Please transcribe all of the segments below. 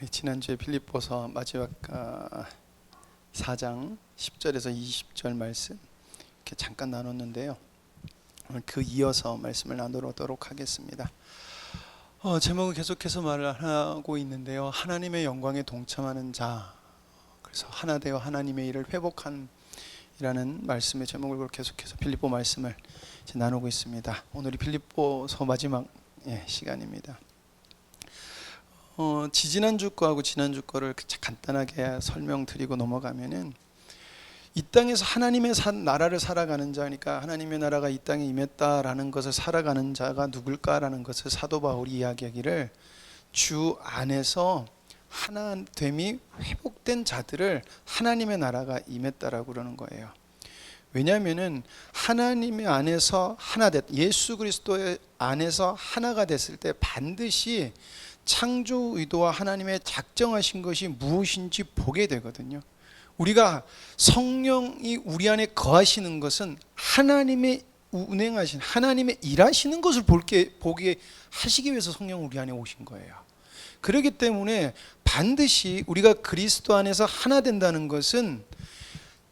지난주에 빌립보서 마지막 4장 10절에서 20절 말씀 이렇게 잠깐 나눴는데요. 오늘 그 이어서 말씀을 나누도록 하겠습니다. 제목은 계속해서 말을 하고 있는데요. 하나님의 영광에 동참하는 자. 그래서 하나 되어 하나님의 일을 회복한 이라는 말씀의 제목을 계속해서 빌립보 말씀을 나누고 있습니다. 오늘이 빌립보서 마지막 시간입니다. 지지난주 거하고 지난주 거를 간단하게 설명드리고 넘어가면은 이 땅에서 하나님의 나라를 살아가는 자니까 하나님의 나라가 이 땅에 임했다라는 것을 살아가는 자가 누굴까라는 것을 사도 바울이 이야기하기를 주 안에서 하나됨이 회복된 자들을 하나님의 나라가 임했다라고 그러는 거예요. 왜냐하면은 하나님의 안에서 하나 됐, 예수 그리스도의 안에서 하나가 됐을 때 반드시 창조 의도와 하나님의 작정하신 것이 무엇인지 보게 되거든요. 우리가 성령이 우리 안에 거하시는 것은 하나님의 운행하신 하나님의 일하시는 것을 보게 하시기 위해서 성령은 우리 안에 오신 거예요. 그렇기 때문에 반드시 우리가 그리스도 안에서 하나 된다는 것은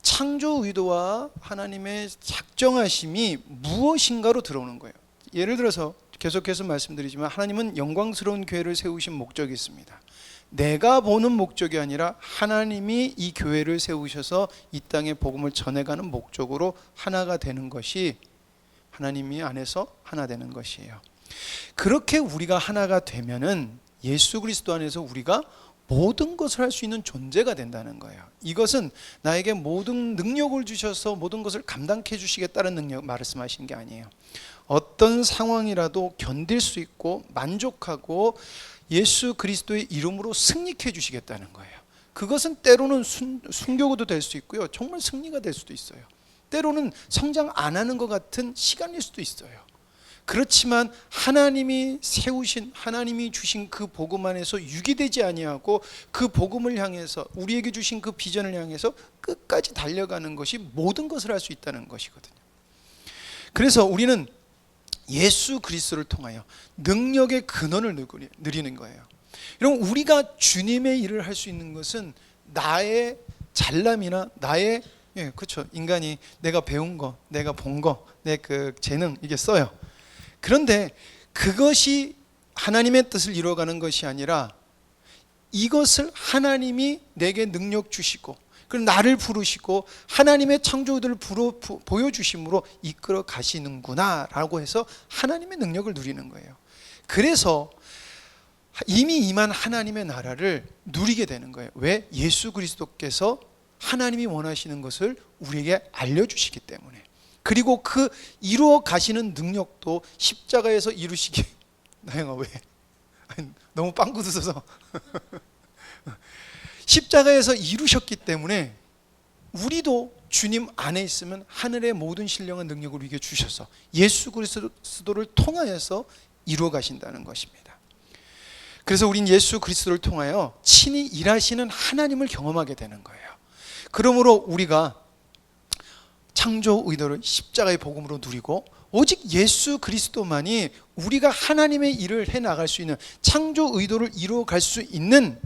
창조 의도와 하나님의 작정하심이 무엇인가로 들어오는 거예요. 예를 들어서 계속해서 말씀드리지만 하나님은 영광스러운 교회를 세우신 목적이 있습니다. 내가 보는 목적이 아니라 하나님이 이 교회를 세우셔서 이 땅에 복음을 전해가는 목적으로 하나가 되는 것이 하나님이 안에서 하나 되는 것이에요. 그렇게 우리가 하나가 되면은 예수 그리스도 안에서 우리가 모든 것을 할 수 있는 존재가 된다는 거예요. 이것은 나에게 모든 능력을 주셔서 모든 것을 감당해 주시겠다는 능력 말씀하시는 게 아니에요. 어떤 상황이라도 견딜 수 있고 만족하고 예수 그리스도의 이름으로 승리해 주시겠다는 거예요. 그것은 때로는 순교도 될 수 있고요, 정말 승리가 될 수도 있어요. 때로는 성장 안 하는 것 같은 시간일 수도 있어요. 그렇지만 하나님이 세우신, 하나님이 주신 그 복음 안에서 유기되지 아니하고 그 복음을 향해서 우리에게 주신 그 비전을 향해서 끝까지 달려가는 것이 모든 것을 할 수 있다는 것이거든요. 그래서 우리는 예수 그리스도를 통하여 능력의 근원을 누리는 거예요. 여러분, 우리가 주님의 일을 할 수 있는 것은 나의 잘남이나 나의 그렇죠. 인간이 내가 배운 거, 내가 본 거, 내 그 재능 이게 써요. 그런데 그것이 하나님의 뜻을 이루어가는 것이 아니라 이것을 하나님이 내게 능력 주시고 그리고 나를 부르시고 하나님의 창조 의도를 보여주심으로 이끌어 가시는구나 라고 해서 하나님의 능력을 누리는 거예요. 그래서 이미 임한 하나님의 나라를 누리게 되는 거예요. 왜? 예수 그리스도께서 하나님이 원하시는 것을 우리에게 알려주시기 때문에. 그리고 그 이루어 가시는 능력도 십자가에서 이루시기. 나영아 왜? 아니, 너무 빵꾸 드셔서. 십자가에서 이루셨기 때문에 우리도 주님 안에 있으면 하늘의 모든 신령한 능력을 우리에게 주셔서 예수 그리스도를 통하여서 이루어 가신다는 것입니다. 그래서 우린 예수 그리스도를 통하여 친히 일하시는 하나님을 경험하게 되는 거예요. 그러므로 우리가 창조 의도를 십자가의 복음으로 누리고 오직 예수 그리스도만이 우리가 하나님의 일을 해나갈 수 있는 창조 의도를 이루어갈 수 있는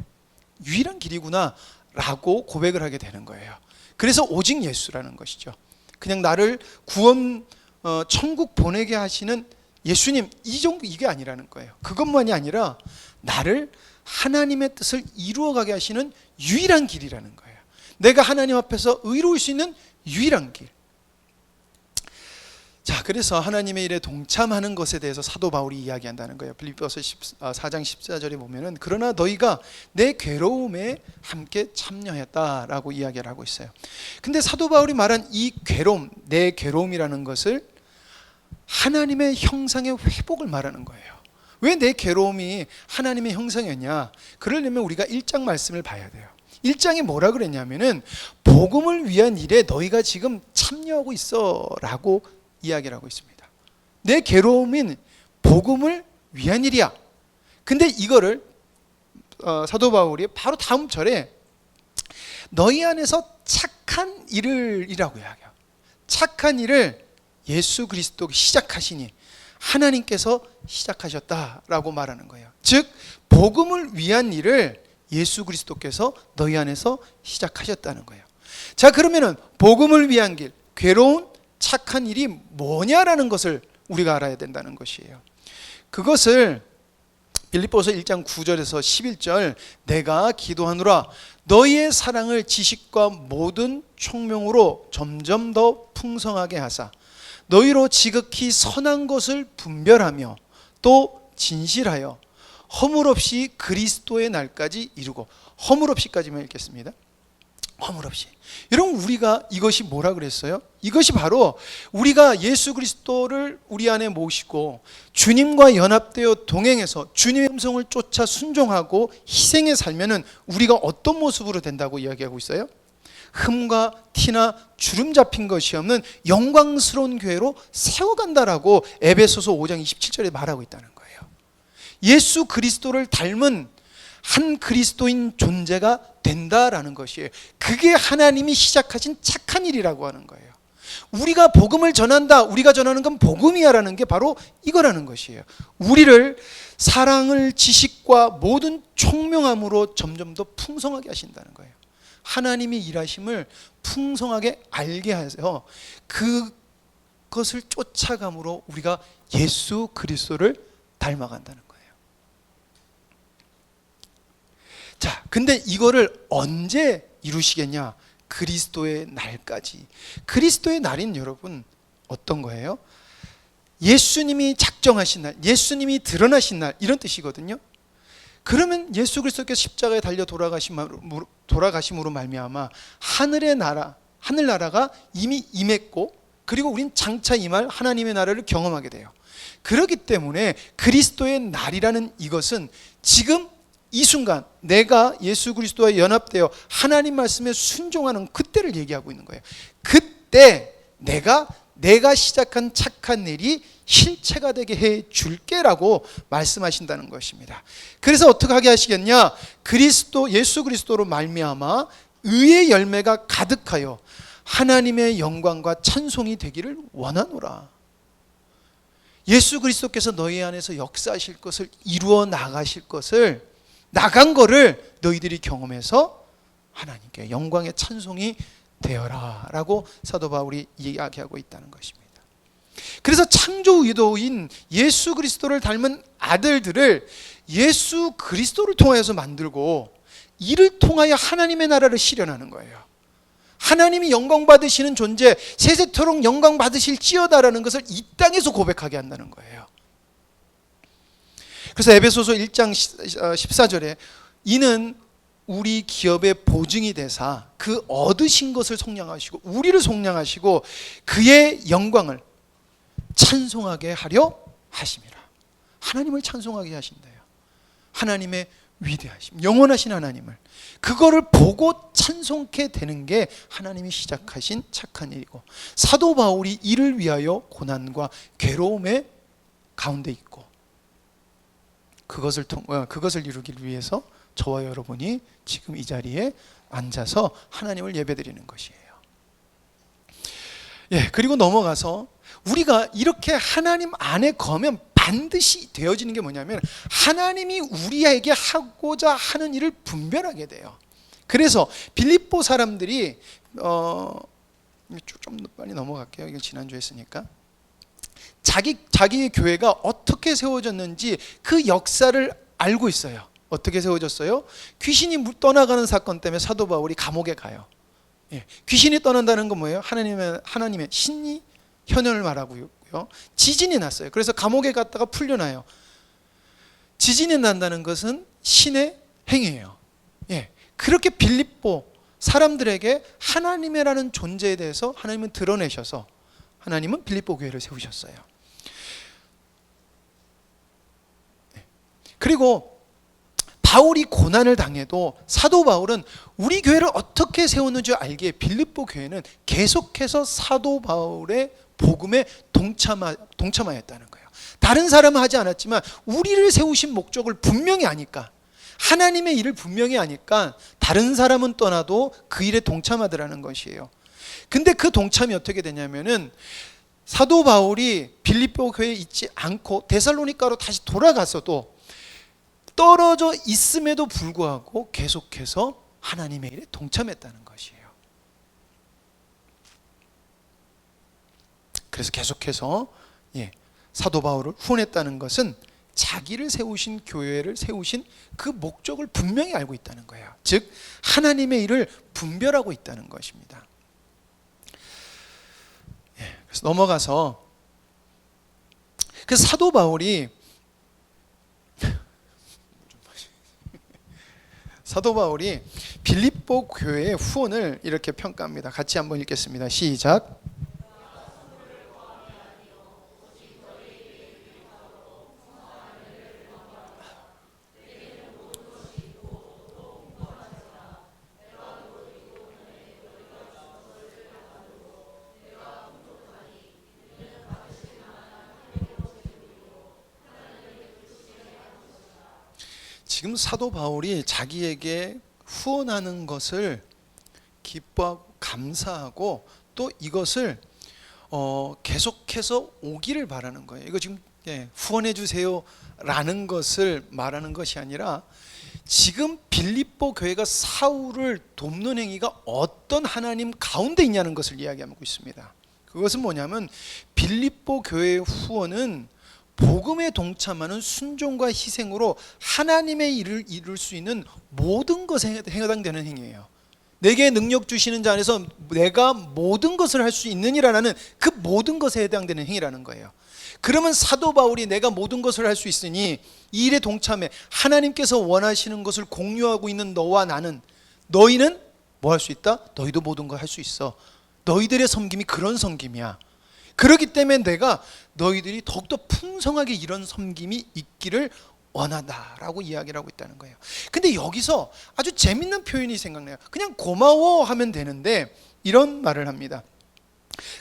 유일한 길이구나 라고 고백을 하게 되는 거예요. 그래서 오직 예수라는 것이죠. 그냥 나를 구원 천국 보내게 하시는 예수님 이게 아니라는 거예요. 그것만이 아니라 나를 하나님의 뜻을 이루어가게 하시는 유일한 길이라는 거예요. 내가 하나님 앞에서 의로울 수 있는 유일한 길. 자, 그래서 하나님의 일에 동참하는 것에 대해서 사도 바울이 이야기한다는 거예요. 빌립보서 4장 14절에 보면은 그러나 너희가 내 괴로움에 함께 참여했다라고 이야기를 하고 있어요. 근데 사도 바울이 말한 이 괴로움, 내 괴로움이라는 것을 하나님의 형상의 회복을 말하는 거예요. 왜 내 괴로움이 하나님의 형상이었냐? 그러려면 우리가 1장 말씀을 봐야 돼요. 1장에 뭐라 그랬냐면은 복음을 위한 일에 너희가 지금 참여하고 있어 라고 이야기를 하고 있습니다. 내 괴로움은 복음을 위한 일이야. 근데 이거를 사도 바울이 바로 다음 절에 너희 안에서 착한 일을 이라고 이야기해요. 착한 일을 예수 그리스도가 시작하시니 하나님께서 시작하셨다라고 말하는 거예요. 즉 복음을 위한 일을 예수 그리스도께서 너희 안에서 시작하셨다는 거예요. 자, 그러면은 복음을 위한 길, 괴로운 착한 일이 뭐냐라는 것을 우리가 알아야 된다는 것이에요. 그것을 빌립보서 1장 9절에서 11절, 내가 기도하노라 너희의 사랑을 지식과 모든 총명으로 점점 더 풍성하게 하사 너희로 지극히 선한 것을 분별하며 또 진실하여 허물 없이 그리스도의 날까지 이루고, 허물 없이까지만 읽겠습니다. 허물 없이. 여러분, 우리가 이것이 뭐라 그랬어요? 이것이 바로 우리가 예수 그리스도를 우리 안에 모시고 주님과 연합되어 동행해서 주님의 음성을 쫓아 순종하고 희생에 살면은 우리가 어떤 모습으로 된다고 이야기하고 있어요? 흠과 티나 주름 잡힌 것이 없는 영광스러운 교회로 세워간다라고 에베소서 5장 27절에 말하고 있다는 거예요. 예수 그리스도를 닮은 한 그리스도인 존재가 된다라는 것이에요. 그게 하나님이 시작하신 착한 일이라고 하는 거예요. 우리가 복음을 전한다, 우리가 전하는 건 복음이야라는 게 바로 이거라는 것이에요. 우리를 사랑을 지식과 모든 총명함으로 점점 더 풍성하게 하신다는 거예요. 하나님이 일하심을 풍성하게 알게 하세요. 그것을 쫓아감으로 우리가 예수 그리스도를 닮아간다는 거예요. 자, 근데 이거를 언제 이루시겠냐? 그리스도의 날까지. 그리스도의 날인 여러분 어떤 거예요? 예수님이 작정하신 날, 예수님이 드러나신 날, 이런 뜻이거든요. 그러면 예수 그리스도께서 십자가에 달려 돌아가심으로 말미암아 하늘의 나라, 하늘나라가 이미 임했고, 그리고 우린 장차 임할 하나님의 나라를 경험하게 돼요. 그렇기 때문에 그리스도의 날이라는 이것은 지금 이 순간 내가 예수 그리스도와 연합되어 하나님 말씀에 순종하는 그때를 얘기하고 있는 거예요. 그때 내가 시작한 착한 일이 실체가 되게 해 줄게라고 말씀하신다는 것입니다. 그래서 어떻게 하게 하시겠냐? 예수 그리스도로 말미암아 의의 열매가 가득하여 하나님의 영광과 찬송이 되기를 원하노라. 예수 그리스도께서 너희 안에서 역사하실 것을, 이루어 나가실 것을, 나간 거를 너희들이 경험해서 하나님께 영광의 찬송이 되어라 라고 사도 바울이 이야기하고 있다는 것입니다. 그래서 창조 의도인 예수 그리스도를 닮은 아들들을 예수 그리스도를 통하여서 만들고, 이를 통하여 하나님의 나라를 실현하는 거예요. 하나님이 영광 받으시는 존재, 세세토록 영광 받으실지어다라는 것을 이 땅에서 고백하게 한다는 거예요. 그래서 에베소서 1장 14절에 이는 우리 기업의 보증이 되사 그 얻으신 것을 속량하시고 우리를 속량하시고 그의 영광을 찬송하게 하려 하심이라. 하나님을 찬송하게 하신대요. 하나님의 위대하심, 영원하신 하나님을, 그거를 보고 찬송케 되는 게 하나님이 시작하신 착한 일이고, 사도 바울이 이를 위하여 고난과 괴로움의 가운데 있고, 그것을 이루기 위해서 저와 여러분이 지금 이 자리에 앉아서 하나님을 예배드리는 것이에요. 예, 그리고 넘어가서 우리가 이렇게 하나님 안에 거면 반드시 되어지는 게 뭐냐면 하나님이 우리에게 하고자 하는 일을 분별하게 돼요. 그래서 빌립보 사람들이 좀 빨리 넘어갈게요. 이거 지난주에 했으니까. 자기의 교회가 어떻게 세워졌는지 그 역사를 알고 있어요. 어떻게 세워졌어요? 귀신이 떠나가는 사건 때문에 사도 바울이 감옥에 가요. 예, 귀신이 떠난다는 건 뭐예요? 하나님의 신이 현현을 말하고 있고요. 지진이 났어요. 그래서 감옥에 갔다가 풀려나요. 지진이 난다는 것은 신의 행위예요. 예, 그렇게 빌립보 사람들에게 하나님이라는 존재에 대해서 하나님은 드러내셔서 하나님은 빌립보 교회를 세우셨어요. 그리고 바울이 고난을 당해도 사도 바울은 우리 교회를 어떻게 세웠는지 알기에 빌립보 교회는 계속해서 사도 바울의 복음에 동참하였다는 거예요. 다른 사람은 하지 않았지만 우리를 세우신 목적을 분명히 아니까, 하나님의 일을 분명히 아니까 다른 사람은 떠나도 그 일에 동참하더라는 것이에요. 근데 그 동참이 어떻게 되냐면은 사도 바울이 빌립보 교회에 있지 않고 데살로니가로 다시 돌아가서도 떨어져 있음에도 불구하고 계속해서 하나님의 일에 동참했다는 것이에요. 그래서 계속해서 사도 바울을 후원했다는 것은 자기를 세우신 교회를 세우신 그 목적을 분명히 알고 있다는 거예요. 즉 하나님의 일을 분별하고 있다는 것입니다. 그래서 넘어가서 그 사도 바울이 빌립보 교회의 후원을 이렇게 평가합니다. 같이 한번 읽겠습니다. 시작. 지금 사도 바울이 자기에게 후원하는 것을 기뻐하고 감사하고 또 이것을 계속해서 오기를 바라는 거예요. 이거 지금 후원해 주세요 라는 것을 말하는 것이 아니라 지금 빌립보 교회가 사울을 돕는 행위가 어떤 하나님 가운데 있냐는 것을 이야기하고 있습니다. 그것은 뭐냐면 빌립보 교회의 후원은 복음에 동참하는 순종과 희생으로 하나님의 일을 이룰 수 있는 모든 것에 해당되는 행위예요. 내게 능력 주시는 자 안에서 내가 모든 것을 할 수 있느니라는 그 모든 것에 해당되는 행위라는 거예요. 그러면 사도 바울이 내가 모든 것을 할 수 있으니 이 일에 동참해 하나님께서 원하시는 것을 공유하고 있는 너와 나는, 너희는 뭐 할 수 있다? 너희도 모든 걸 할 수 있어. 너희들의 섬김이 그런 섬김이야. 그렇기 때문에 내가 너희들이 더욱더 풍성하게 이런 섬김이 있기를 원하다라고 이야기를 하고 있다는 거예요. 근데 여기서 아주 재밌는 표현이 생각나요. 그냥 고마워 하면 되는데 이런 말을 합니다.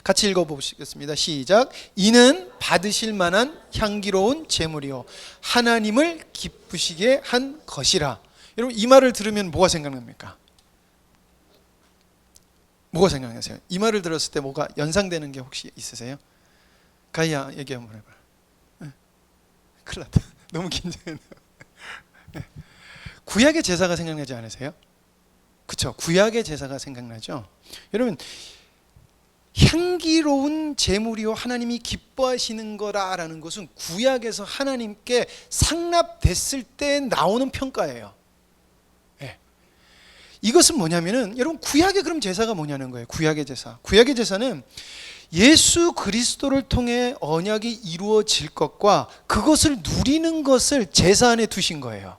같이 읽어보시겠습니다. 시작. 이는 받으실 만한 향기로운 제물이요 하나님을 기쁘시게 한 것이라. 여러분 이 말을 들으면 뭐가 생각납니까? 뭐가 생각나세요? 이 말을 들었을 때 뭐가 연상되는 게 혹시 있으세요? 가희야 얘기 한번 해봐. 큰일 났다. 너무 긴장했네요. 구약의 제사가 생각나지 않으세요? 그렇죠? 구약의 제사가 생각나죠? 여러분 향기로운 제물이요 하나님이 기뻐하시는 거라는 것은 구약에서 하나님께 상납됐을 때 나오는 평가예요. 이것은 뭐냐면은 여러분 구약의 그럼 제사가 뭐냐는 거예요. 구약의 제사는 예수 그리스도를 통해 언약이 이루어질 것과 그것을 누리는 것을 제사 안에 두신 거예요.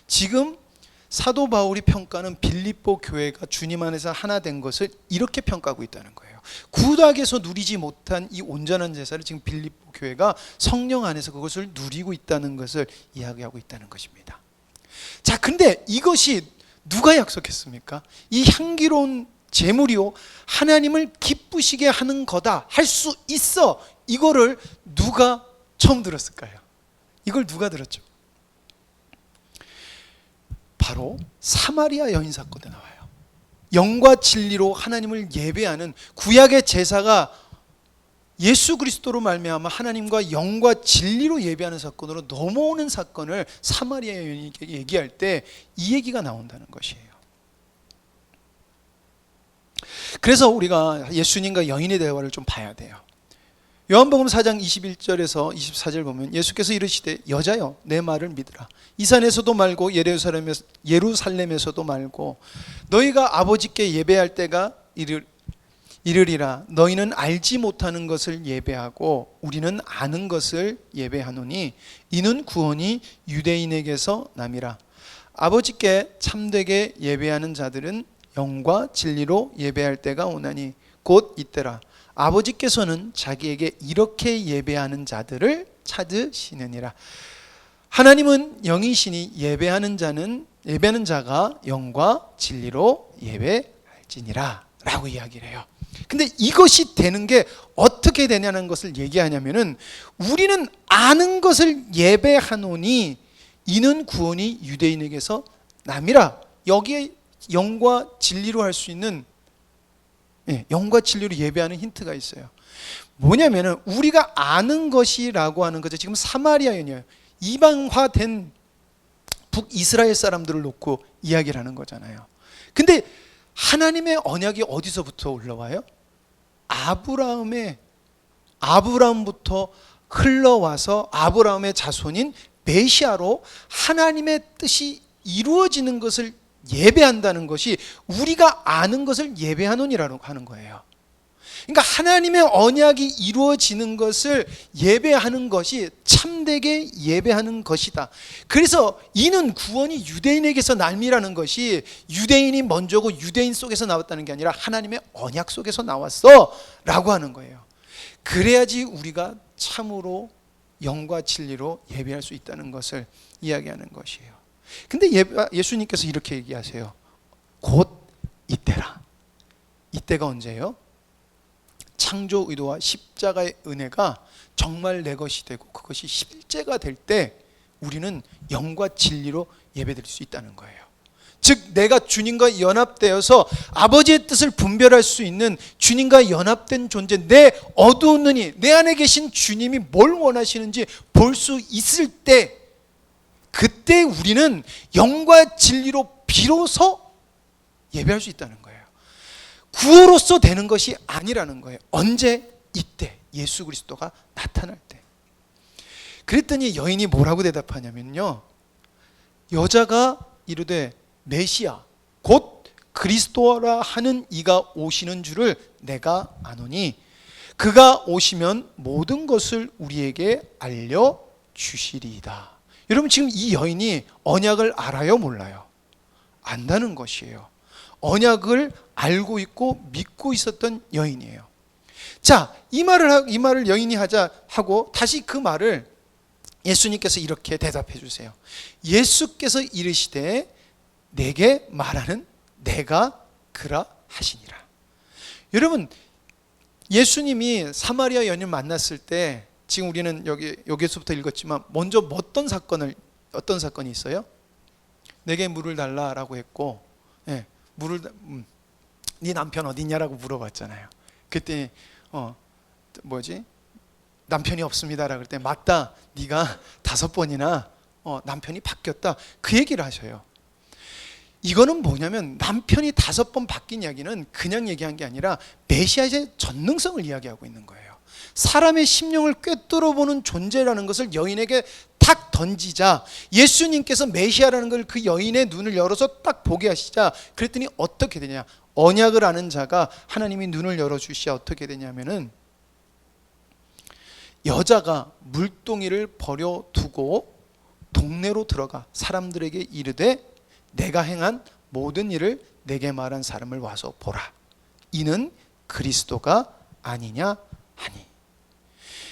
지금 사도 바울이 평가는 빌립보 교회가 주님 안에서 하나 된 것을 이렇게 평가하고 있다는 거예요. 구약에서 누리지 못한 이 온전한 제사를 지금 빌립보 교회가 성령 안에서 그것을 누리고 있다는 것을 이야기하고 있다는 것입니다. 자, 근데 이것이 누가 약속했습니까? 이 향기로운 제물이요 하나님을 기쁘시게 하는 거다 할 수 있어. 이거를 누가 처음 들었을까요? 이걸 누가 들었죠? 바로 사마리아 여인 사건에 나와요. 영과 진리로 하나님을 예배하는 구약의 제사가 예수 그리스도로 말미암아 하나님과 영과 진리로 예배하는 사건으로 넘어오는 사건을 사마리아 여인에게 얘기할 때 이 얘기가 나온다는 것이에요. 그래서 우리가 예수님과 여인의 대화를 좀 봐야 돼요. 요한복음 4장 21절에서 24절 보면 예수께서 이르시되 여자여 내 말을 믿으라. 이 산에서도 말고 예루살렘에서도 말고 너희가 아버지께 예배할 때가 이르리라. 너희는 알지 못하는 것을 예배하고 우리는 아는 것을 예배하노니 이는 구원이 유대인에게서 남이라. 아버지께 참되게 예배하는 자들은 영과 진리로 예배할 때가 오나니 곧 이때라. 아버지께서는 자기에게 이렇게 예배하는 자들을 찾으시느니라. 하나님은 영이시니 예배하는 자가 영과 진리로 예배할지니라 라고 이야기를 해요. 근데 이것이 되는 게 어떻게 되냐는 것을 얘기하냐면은 우리는 아는 것을 예배하노니 이는 구원이 유대인에게서 남이라. 여기에 영과 진리로 할 수 있는 영과 진리로 예배하는 힌트가 있어요. 뭐냐면은 우리가 아는 것이라고 하는 거죠. 지금 사마리아 여인이에요. 이방화된 북이스라엘 사람들을 놓고 이야기를 하는 거잖아요. 근데 하나님의 언약이 어디서부터 올라와요? 아브라함부터 흘러와서 아브라함의 자손인 메시아로 하나님의 뜻이 이루어지는 것을 예배한다는 것이 우리가 아는 것을 예배하노니라고 하는 거예요. 그러니까 하나님의 언약이 이루어지는 것을 예배하는 것이 참되게 예배하는 것이다. 그래서 이는 구원이 유대인에게서 날미라는 것이 유대인이 먼저고 유대인 속에서 나왔다는 게 아니라 하나님의 언약 속에서 나왔어 라고 하는 거예요. 그래야지 우리가 참으로 영과 진리로 예배할 수 있다는 것을 이야기하는 것이에요. 근데 예수님께서 이렇게 얘기하세요. 곧 이때라. 이때가 언제예요? 창조 의도와 십자가의 은혜가 정말 내 것이 되고 그것이 실제가 될 때 우리는 영과 진리로 예배드릴 수 있다는 거예요. 즉 내가 주님과 연합되어서 아버지의 뜻을 분별할 수 있는 주님과 연합된 존재, 내 어두운 눈이 내 안에 계신 주님이 뭘 원하시는지 볼 수 있을 때, 그때 우리는 영과 진리로 비로소 예배할 수 있다는 거예요. 구호로서 되는 것이 아니라는 거예요. 언제? 이때 예수 그리스도가 나타날 때. 그랬더니 여인이 뭐라고 대답하냐면요, 여자가 이르되 메시아 곧 그리스도라 하는 이가 오시는 줄을 내가 아노니 그가 오시면 모든 것을 우리에게 알려주시리이다. 여러분 지금 이 여인이 언약을 알아요, 몰라요? 안다는 것이에요. 언약을 알고 있고 믿고 있었던 여인이에요. 자, 이 말을 여인이 하자 하고 다시 그 말을 예수님께서 이렇게 대답해 주세요. 예수께서 이르시되 내게 말하는 내가 그라 하시니라. 여러분 예수님이 사마리아 여인을 만났을 때, 지금 우리는 여기서부터 읽었지만 먼저 어떤 사건이 있어요? 내게 물을 달라라고 했고, 네 남편 어디냐라고 물어봤잖아요. 그때 남편이 없습니다라고 할 때 맞다, 네가 5번이나 남편이 바뀌었다, 그 얘기를 하셔요. 이거는 뭐냐면 남편이 5번 바뀐 이야기는 그냥 얘기한 게 아니라 메시아의 전능성을 이야기하고 있는 거예요. 사람의 심령을 꿰뚫어보는 존재라는 것을 여인에게 탁 던지자 예수님께서 메시아라는 걸 그 여인의 눈을 열어서 딱 보게 하시자, 그랬더니 어떻게 되냐, 언약을 아는 자가 하나님이 눈을 열어주시야 어떻게 되냐면은 여자가 물동이를 버려두고 동네로 들어가 사람들에게 이르되 내가 행한 모든 일을 내게 말한 사람을 와서 보라. 이는 그리스도가 아니냐 하니.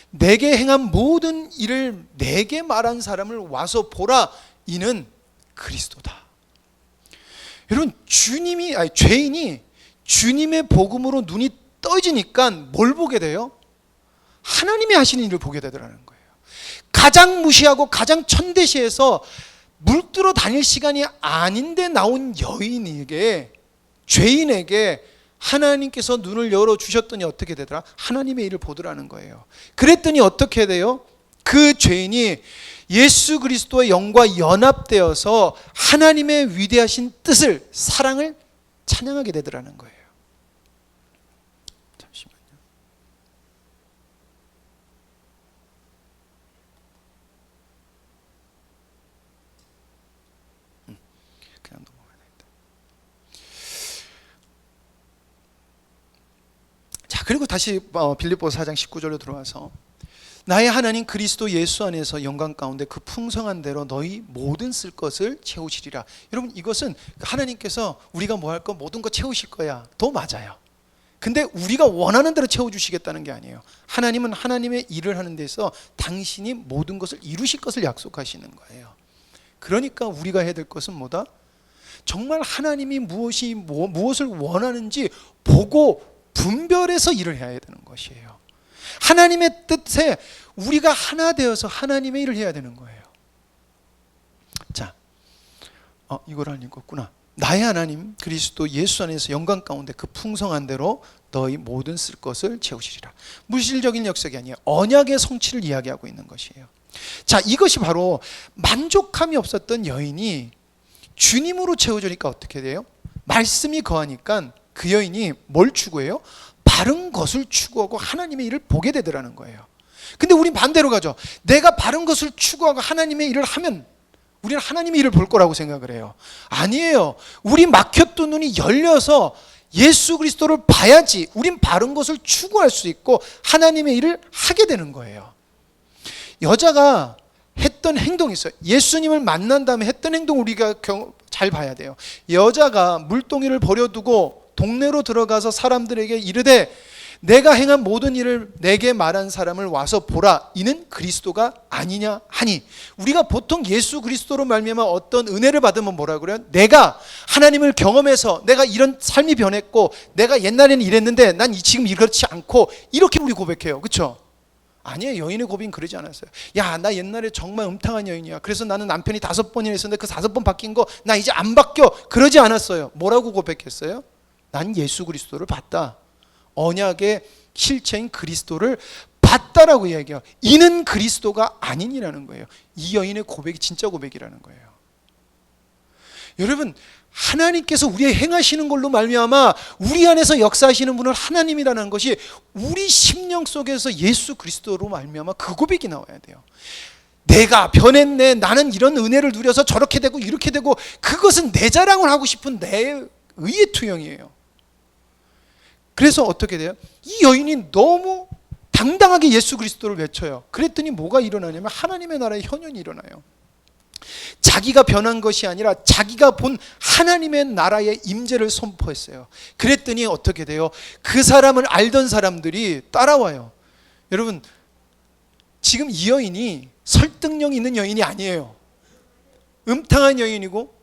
내게 행한 모든 일을 내게 말한 사람을 와서 보라. 이는 그리스도다. 여러분 죄인이 주님의 복음으로 눈이 떠지니까 뭘 보게 돼요? 하나님이 하시는 일을 보게 되더라는 거예요. 가장 무시하고 가장 천대시해서 물들어 다닐 시간이 아닌데 나온 죄인에게 하나님께서 눈을 열어주셨더니 어떻게 되더라? 하나님의 일을 보더라는 거예요. 그랬더니 어떻게 돼요? 그 죄인이 예수 그리스도의 영과 연합되어서 하나님의 위대하신 뜻을, 사랑을 찬양하게 되더라는 거예요. 잠시만요. 그냥 넘어가야 되겠다. 자, 그리고 다시 빌립보서 4장 19절로 들어와서 나의 하나님 그리스도 예수 안에서 영광 가운데 그 풍성한 대로 너희 모든 쓸 것을 채우시리라. 여러분 이것은 하나님께서 우리가 뭐 할 거 모든 거 채우실 거야, 더 맞아요. 근데 우리가 원하는 대로 채워주시겠다는 게 아니에요. 하나님은 하나님의 일을 하는 데서 당신이 모든 것을 이루실 것을 약속하시는 거예요. 그러니까 우리가 해야 될 것은 뭐다? 정말 하나님이 무엇을 원하는지 보고 분별해서 일을 해야 되는 것이에요. 하나님의 뜻에 우리가 하나 되어서 하나님의 일을 해야 되는 거예요. 자, 이걸 안 읽었구나. 나의 하나님 그리스도 예수 안에서 영광 가운데 그 풍성한 대로 너희 모든 쓸 것을 채우시리라. 물질적인 역사가 아니에요. 언약의 성취를 이야기하고 있는 것이에요. 자, 이것이 바로 만족함이 없었던 여인이 주님으로 채워주니까 어떻게 돼요? 말씀이 거하니까 그 여인이 뭘 추구해요? 바른 것을 추구하고 하나님의 일을 보게 되더라는 거예요. 근데 우린 반대로 가죠. 내가 바른 것을 추구하고 하나님의 일을 하면 우리는 하나님의 일을 볼 거라고 생각을 해요. 아니에요. 우리 막혔던 눈이 열려서 예수 그리스도를 봐야지 우린 바른 것을 추구할 수 있고 하나님의 일을 하게 되는 거예요. 여자가 했던 행동이 있어요. 예수님을 만난 다음에 했던 행동 우리가 잘 봐야 돼요. 여자가 물동이를 버려두고 동네로 들어가서 사람들에게 이르되 내가 행한 모든 일을 내게 말한 사람을 와서 보라, 이는 그리스도가 아니냐 하니, 우리가 보통 예수 그리스도로 말미암아 어떤 은혜를 받으면 뭐라 그래요? 내가 하나님을 경험해서 내가 이런 삶이 변했고 내가 옛날에는 이랬는데 난 지금 이렇지 않고, 이렇게 우리 고백해요. 그렇죠? 아니에요. 여인의 고백은 그러지 않았어요. 야, 나 옛날에 정말 음탕한 여인이야. 그래서 나는 남편이 5번이나 있었는데 그 5번 바뀐 거 나 이제 안 바뀌어. 그러지 않았어요. 뭐라고 고백했어요? 난 예수 그리스도를 봤다. 언약의 실체인 그리스도를 봤다라고 이야기해요. 이는 그리스도가 아니니라는 거예요. 이 여인의 고백이 진짜 고백이라는 거예요. 여러분, 하나님께서 우리의 행하시는 걸로 말미암아 우리 안에서 역사하시는 분은 하나님이라는 것이 우리 심령 속에서 예수 그리스도로 말미암아 그 고백이 나와야 돼요. 내가 변했네, 나는 이런 은혜를 누려서 저렇게 되고 이렇게 되고, 그것은 내 자랑을 하고 싶은 내 의의 투영이에요. 그래서 어떻게 돼요? 이 여인이 너무 당당하게 예수 그리스도를 외쳐요. 그랬더니 뭐가 일어나냐면 하나님의 나라의 현현이 일어나요. 자기가 변한 것이 아니라 자기가 본 하나님의 나라의 임재를 선포했어요. 그랬더니 어떻게 돼요? 그 사람을 알던 사람들이 따라와요. 여러분, 지금 이 여인이 설득력 있는 여인이 아니에요. 음탕한 여인이고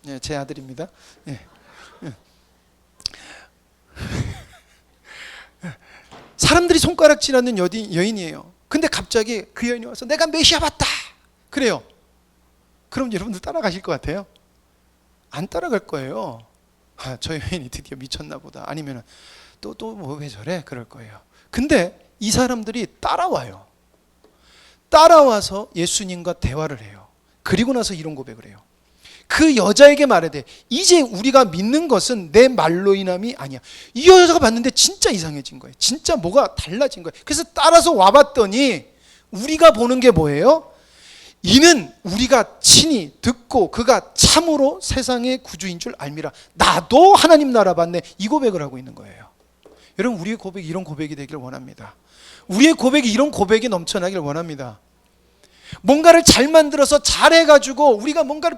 네, 제 아들입니다. 네. 사람들이 손가락질하는 여인이에요. 근데 갑자기 그 여인이 와서 내가 메시아 봤다 그래요. 그럼 여러분들 따라가실 것 같아요? 안 따라갈 거예요. 아, 저 여인이 드디어 미쳤나 보다. 아니면 또 뭐 왜 저래? 그럴 거예요. 근데 이 사람들이 따라와요. 따라와서 예수님과 대화를 해요. 그리고 나서 이런 고백을 해요. 그 여자에게 말해대. 이제 우리가 믿는 것은 내 말로 인함이 아니야. 이 여자가 봤는데 진짜 이상해진 거예요. 진짜 뭐가 달라진 거예요. 그래서 따라서 와봤더니 우리가 보는 게 뭐예요? 이는 우리가 친히 듣고 그가 참으로 세상의 구주인 줄 알미라. 나도 하나님 나라 봤네. 이 고백을 하고 있는 거예요. 여러분, 우리의 고백이 이런 고백이 되기를 원합니다. 우리의 고백이 이런 고백이 넘쳐나기를 원합니다. 뭔가를 잘 만들어서 잘해가지고 우리가 뭔가를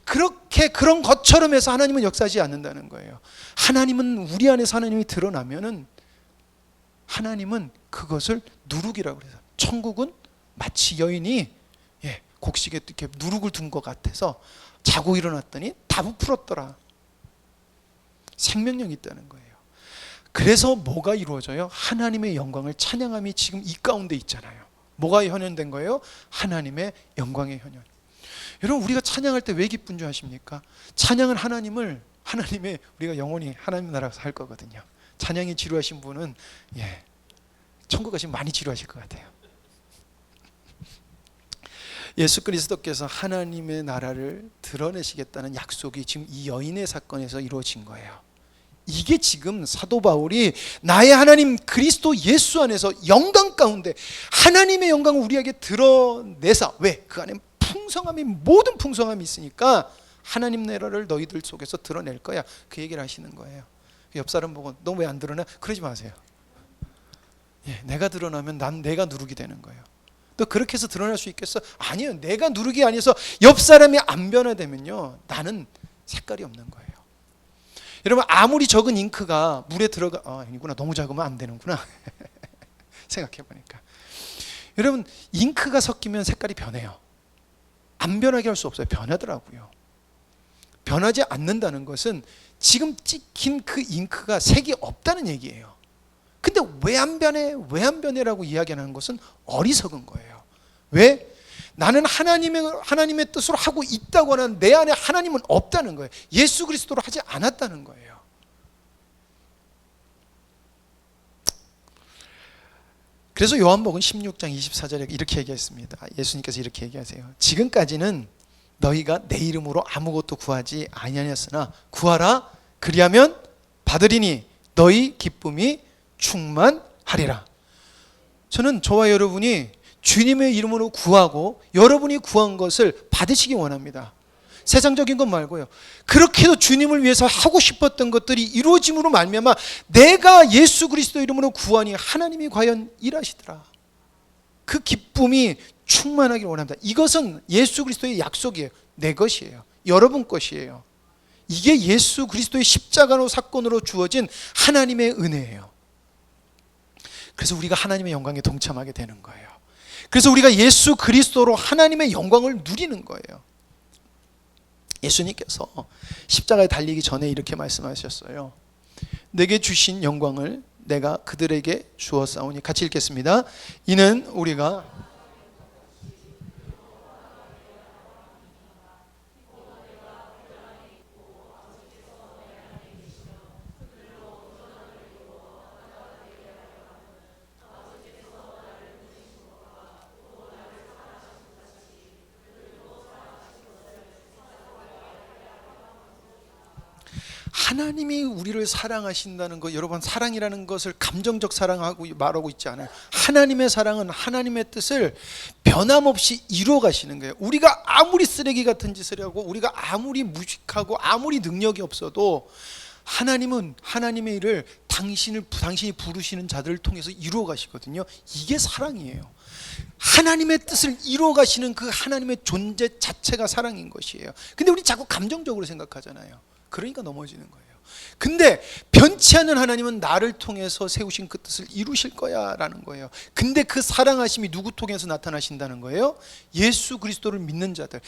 그렇게 그런 것처럼 해서 하나님은 역사하지 않는다는 거예요. 하나님은 우리 안에서 하나님이 드러나면은 하나님은 그것을 누룩이라고 그래요. 천국은 마치 여인이 곡식에 이렇게 누룩을 둔 것 같아서 자고 일어났더니 다 부풀었더라. 생명력이 있다는 거예요. 그래서 뭐가 이루어져요? 하나님의 영광을 찬양함이 지금 이 가운데 있잖아요. 뭐가 현현된 거예요? 하나님의 영광의 현현. 여러분, 우리가 찬양할 때 왜 기쁜 줄 아십니까? 찬양은 하나님의 우리가 영원히 하나님 나라에서 할 거거든요. 찬양이 지루하신 분은 천국 가시면 많이 지루하실 것 같아요. 예수 그리스도께서 하나님의 나라를 드러내시겠다는 약속이 지금 이 여인의 사건에서 이루어진 거예요. 이게 지금 사도 바울이 나의 하나님 그리스도 예수 안에서 영광 가운데 하나님의 영광을 우리에게 드러내사. 왜? 그 안에 풍성함이, 모든 풍성함이 있으니까 하나님 나라를 너희들 속에서 드러낼 거야. 그 얘기를 하시는 거예요. 옆 사람 보고 너 왜 안 드러나? 그러지 마세요. 내가 드러나면 내가 누룩이 되는 거예요. 너 그렇게 해서 드러날 수 있겠어? 아니요. 내가 누룩이 아니어서 옆 사람이 안 변화되면요, 나는 색깔이 없는 거예요. 여러분, 아무리 적은 잉크가 물에 들어가, 아니구나, 너무 작으면 안 되는구나. 생각해 보니까, 여러분, 잉크가 섞이면 색깔이 변해요. 안 변하게 할 수 없어요. 변하더라고요. 변하지 않는다는 것은 지금 찍힌 그 잉크가 색이 없다는 얘기예요. 근데 왜 안 변해? 왜 안 변해라고 이야기하는 것은 어리석은 거예요. 왜? 나는 하나님의 뜻으로 하고 있다고 하는 내 안에 하나님은 없다는 거예요. 예수 그리스도로 하지 않았다는 거예요. 그래서 요한복음 16장 24절에 이렇게 얘기했습니다. 예수님께서 이렇게 얘기하세요. 지금까지는 너희가 내 이름으로 아무것도 구하지 아니하였으나 구하라, 그리하면 받으리니 너희 기쁨이 충만하리라. 저는 저와 여러분이 주님의 이름으로 구하고 여러분이 구한 것을 받으시기 원합니다. 세상적인 것 말고요. 그렇게도 주님을 위해서 하고 싶었던 것들이 이루어짐으로 말미암아 내가 예수 그리스도 이름으로 구하니 하나님이 과연 일하시더라. 그 기쁨이 충만하기를 원합니다. 이것은 예수 그리스도의 약속이에요. 내 것이에요. 여러분 것이에요. 이게 예수 그리스도의 십자가로 사건으로 주어진 하나님의 은혜예요. 그래서 우리가 하나님의 영광에 동참하게 되는 거예요. 그래서 우리가 예수 그리스도로 하나님의 영광을 누리는 거예요. 예수님께서 십자가에 달리기 전에 이렇게 말씀하셨어요. 내게 주신 영광을 내가 그들에게 주었사오니. 같이 읽겠습니다. 이는 우리가 하나님이 우리를 사랑하신다는 거, 여러분 사랑이라는 것을 감정적 사랑하고 말하고 있지 않아요. 하나님의 사랑은 하나님의 뜻을 변함없이 이루어 가시는 거예요. 우리가 아무리 쓰레기 같은 짓을 하고 우리가 아무리 무식하고 아무리 능력이 없어도 하나님은 하나님의 일을 당신이 부르시는 자들을 통해서 이루어 가시거든요. 이게 사랑이에요. 하나님의 뜻을 이루어 가시는 그 하나님의 존재 자체가 사랑인 것이에요. 근데 우리 자꾸 감정적으로 생각하잖아요. 그러니까 넘어지는 거예요. 근데 변치 않는 하나님은 나를 통해서 세우신 그 뜻을 이루실 거야 라는 거예요. 근데 그 사랑하심이 누구 통해서 나타나신다는 거예요? 예수 그리스도를 믿는 자들,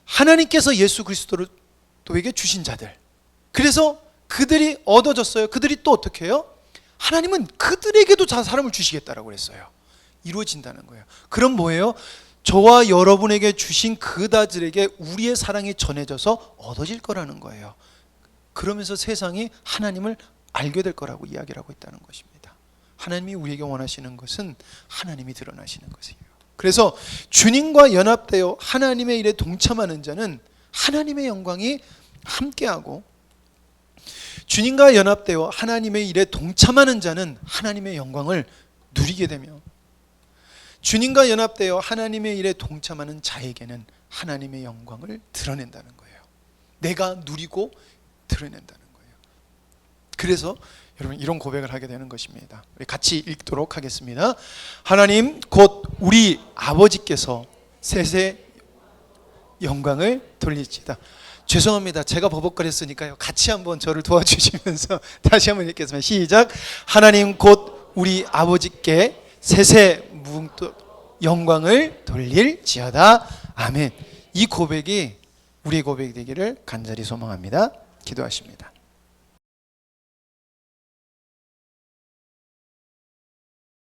하나님께서 예수 그리스도를 또에게 주신 자들. 그래서 그들이 얻어졌어요. 그들이 또 어떻게 해요? 하나님은 그들에게도 사람을 주시겠다라고 그랬어요. 이루어진다는 거예요. 그럼 뭐예요? 저와 여러분에게 주신 그다들에게 우리의 사랑이 전해져서 얻어질 거라는 거예요. 그러면서 세상이 하나님을 알게 될 거라고 이야기를 하고 있다는 것입니다. 하나님이 우리에게 원하시는 것은 하나님이 드러나시는 것이에요. 그래서 주님과 연합되어 하나님의 일에 동참하는 자는 하나님의 영광이 함께하고, 주님과 연합되어 하나님의 일에 동참하는 자는 하나님의 영광을 누리게 되며, 주님과 연합되어 하나님의 일에 동참하는 자에게는 하나님의 영광을 드러낸다는 거예요. 내가 누리고 드러낸다는 거예요. 그래서 여러분 이런 고백을 하게 되는 것입니다. 우리 같이 읽도록 하겠습니다. 하나님 곧 우리 아버지께서 세세 영광을 돌리시다. 죄송합니다. 제가 버벅거렸으니까요. 같이 한번 저를 도와주시면서 다시 한번 읽겠습니다. 시작. 하나님 곧 우리 아버지께 세세 영광을 돌릴지어다. 아멘. 이 고백이 우리의 고백이 되기를 간절히 소망합니다. 기도하십니다.